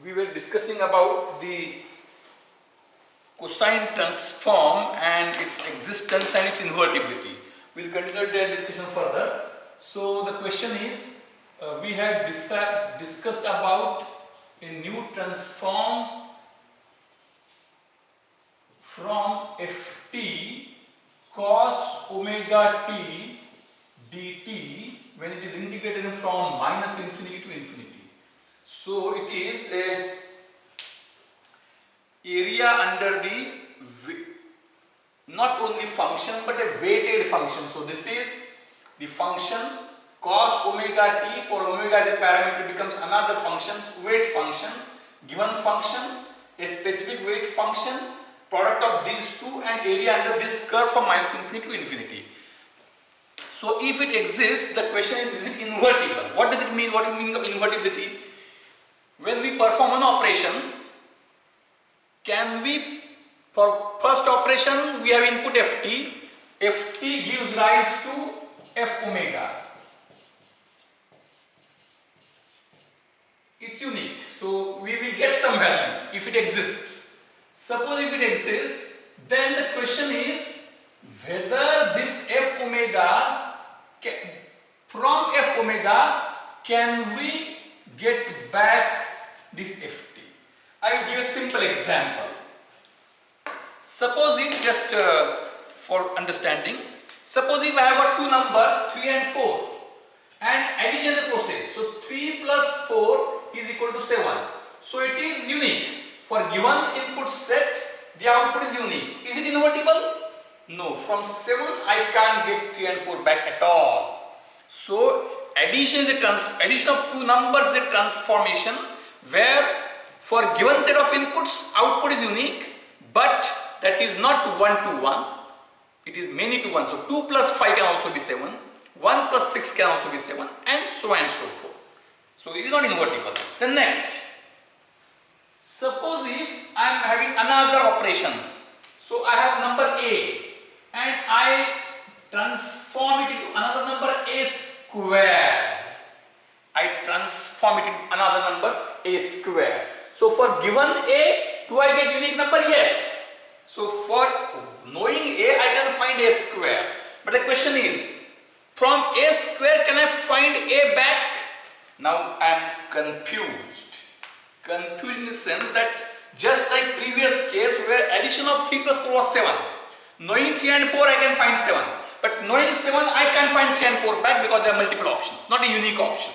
we were discussing about the cosine transform and its existence and its invertibility. We'll continue the discussion further. So the question is, we had discussed about a new transform from ft cos omega t dt when it is integrated from minus infinity to infinity. So it is a area under the not only function but a weighted function. So this is the function cos omega t. For omega as a parameter becomes another function, weight function, given function, a specific weight function, product of these two, and area under this curve from minus infinity to infinity. So if it exists, the question is it invertible? What does it mean? What is the meaning of invertibility? When we perform an operation, can we, for first operation we have input ft, ft gives rise to f omega. It's unique, so we will get some value if it exists. Suppose if it exists, then the question is whether this f omega, from f omega, can we get back this ft. I will give a simple example. Suppose if, just for understanding, suppose if I have got two numbers 3 and 4 and addition is a process. So 3 plus 4 is equal to 7. So it is unique. For given input set, the output is unique. Is it invertible? No. From 7 I can't get 3 and 4 back at all. So addition is addition of two numbers is a transformation where for given set of inputs output is unique, but that is not 1 to 1. It is many to 1. So 2 plus 5 can also be 7. 1 plus 6 can also be 7, and so on and so forth. So it is not invertible. The next, suppose if I am having another operation. So I have number a and I transform it into another number a square. I transform it into another number a square. So for given a, do I get unique number? Yes. So for knowing a, I can find a square. But the question is, from a square can I find a back? Now I am confused. Confused in the sense that just like previous case where addition of 3 plus 4 was 7. Knowing 3 and 4 I can find 7. But knowing 7 I can find 3 and 4 back because there are multiple options, not a unique option.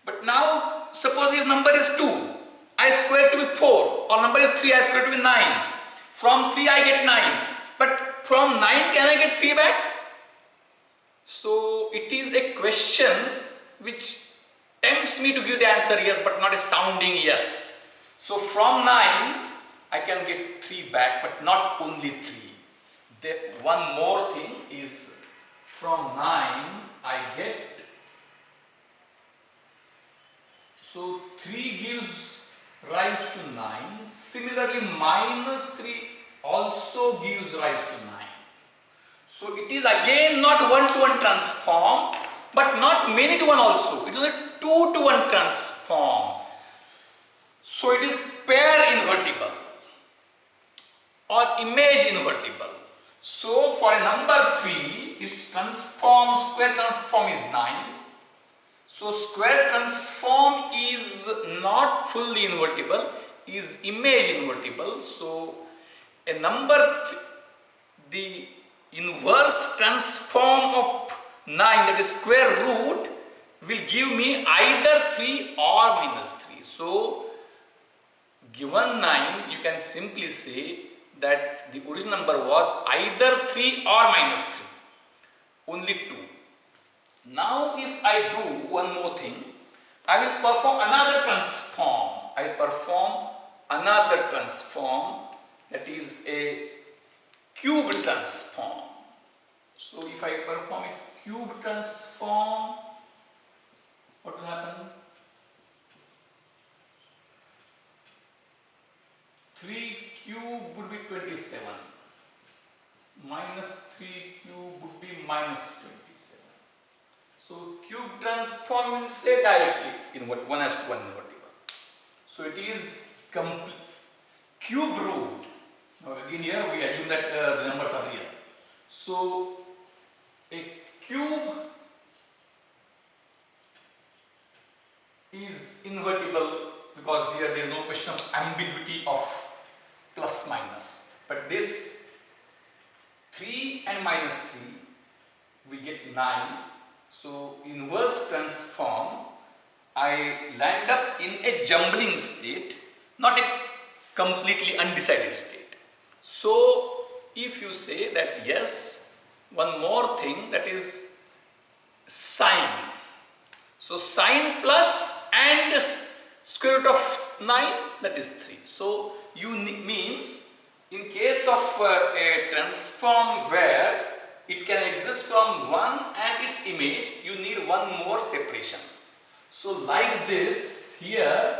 But now suppose if number is 2, I square to be 4, or number is 3, I square to be 9. From 3 I get 9. But from 9 can I get 3 back? So it is a question which tempts me to give the answer yes, but not a sounding yes. So from 9 I can get 3 back, but not only 3. One more thing is from 9 I get, so 3 gives rise to 9. Similarly minus 3 also gives rise to 9. So it is again not 1-to-1 transform, but not many to 1 also. It is a 2-to-1 transform. So it is pair invertible or image invertible. So for a number 3, its transform, square transform is 9. So square transform is not fully invertible, is image invertible. So a number, the inverse transform of 9, that is square root, will give me either 3 or minus 3. So given 9, you can simply say that the original number was either 3 or minus 3, only 2. Now if I do one more thing, I will perform another transform. I perform another transform, that is a cube transform. So if I perform a cube transform, what will happen? 3 cube would be 27. Minus 3 cube would be minus 27. So cube transform will say directly in 1:1 invertible. So it is cube root. Now again here we assume that the numbers are real. So a cube is invertible because here there is no question of ambiguity of plus minus. But this 3 and minus 3 we get 9. So inverse transform, I land up in a jumbling state, not a completely undecided state. So if you say that yes, one more thing, that is sine. So sine plus and square root of 9, that is 3. So you means in case of a transform where it can exist from one and its image, you need one more separation. So like this, here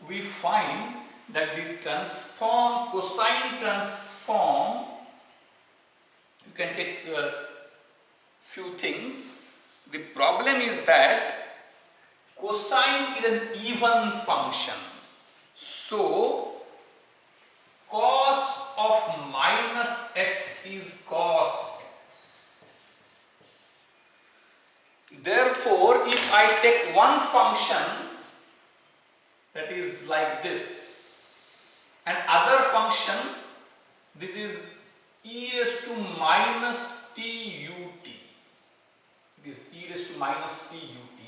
we find that the transform, cosine transform, you can take a few things. The problem is that cosine is an even function. So cos of minus x is cos x. Therefore, if I take one function that is like this and other function, this is e raised to minus t ut. This e raised to minus t ut,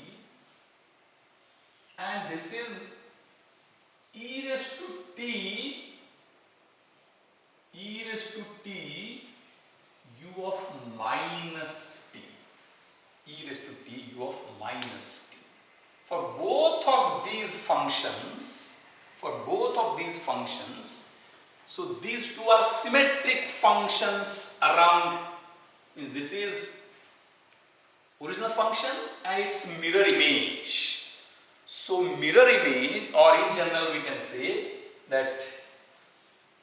and this is e raised to t u of minus t. E raised to t u of minus t. For both of these functions, so these two are symmetric functions around, means this is original function and its mirror image. So mirror image, or in general we can say that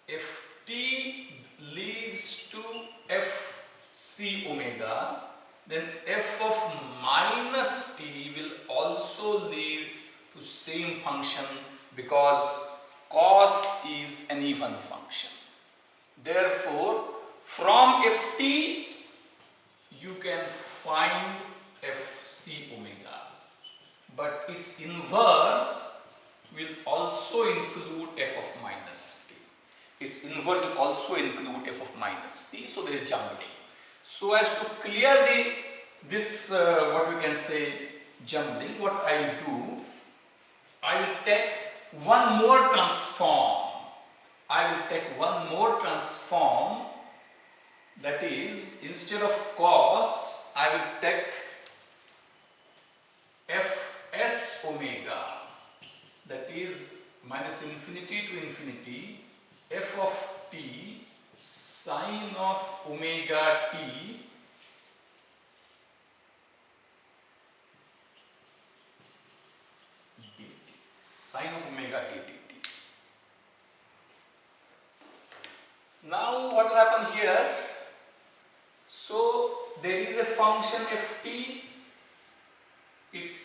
if t leads to f c omega, then f of minus t will also lead to same function because cos is an even function. Therefore, from ft you can find fc omega, but its inverse will also include f of minus t. Its inverse will also include f of minus t, so there is jumbling. So as to clear this what we can say jumbling, what I do, I will take one more transform. That is, instead of cos, I will take fs omega, that is minus infinity to infinity f of t sine of omega t dt, sine of omega t dt. Now what will happen here? So there is a function ft, its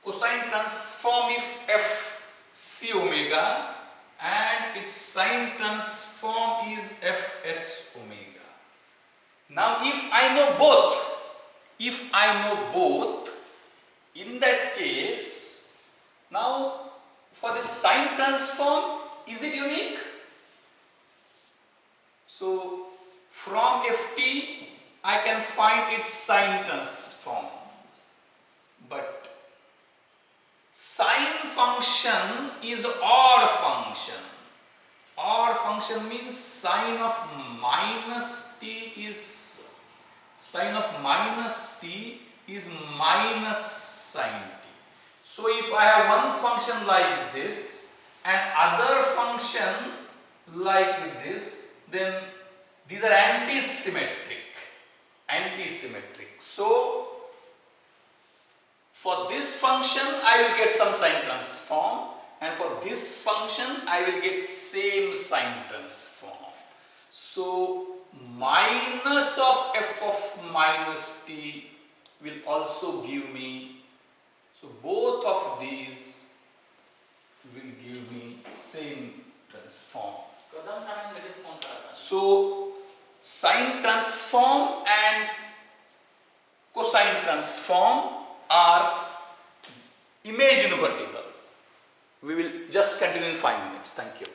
cosine transform if f c omega and its sine transform is fs omega. Now if I know both, in that case, now for the sine transform, is it unique? So from ft I can find its sine transform, but sine function is odd function. Odd function means sine of minus t is minus sine t. So if I have one function like this and other function like this, then these are anti-symmetric. So for this function I will get some sine transform, and for this function I will get same sine transform. So minus of f of minus t will also give me, so both of these will give me same transform. So sine transform and cosine transform are image invertible. We will just continue in 5 minutes. Thank you.